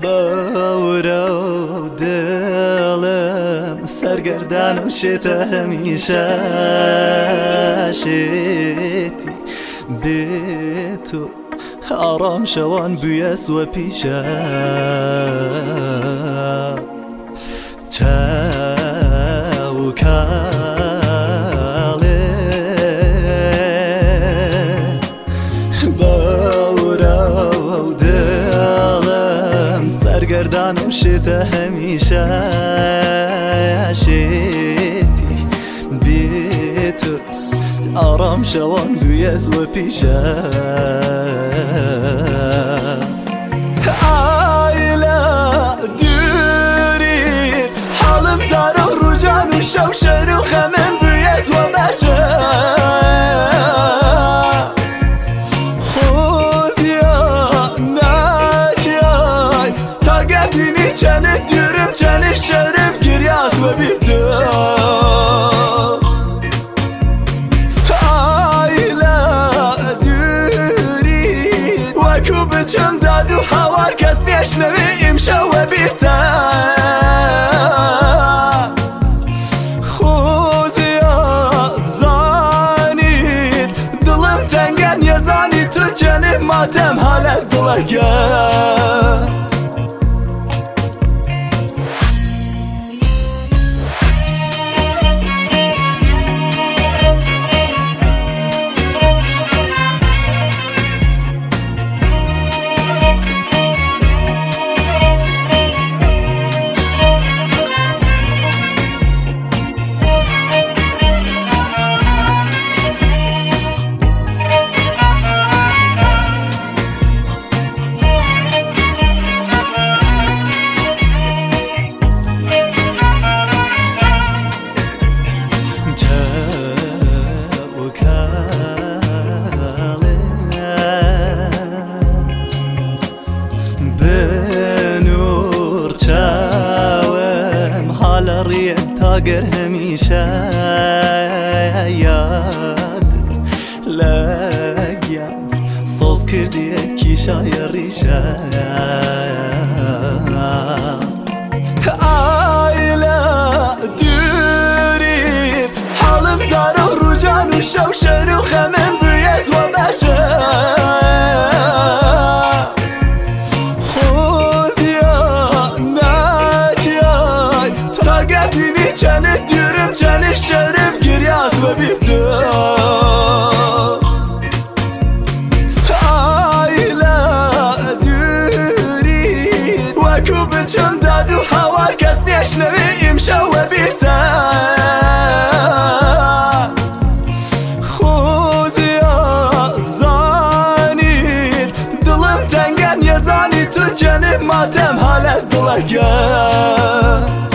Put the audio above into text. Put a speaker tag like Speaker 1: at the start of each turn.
Speaker 1: باورا و دلم سرگردان و شتا همیشه شیتی به تو آرام شوان بیس و پیشه سرگردان و شتا همیشه شیتی بی تو آرام شوان بیز و پیشه عایله دوری حالم دار و روجان و شوشر و خمم بیز و بچه چنه دیرم چنه شرف گریاس و بیتو آیلا دوری وکو بچم دادو هوار کس نشنوی امشا و بیتا خوزیا زانید دلم تنگن یزانی تو چنه ماتم حالت بلگه تاگر همیشه یادت لگیم سوز کردی کیشای ریشه آیلا دوری حالم دار و روجان و شوشر و خمم بیز و بچه چنه دیرم چنه شرف گریاس و بیتو آیلا دوری وکو بچم دادو هوار کس نشنوی امشا و بیتا خوزیا زانید دلم تنگن یزانی تو چنه ماتم حالت بلگه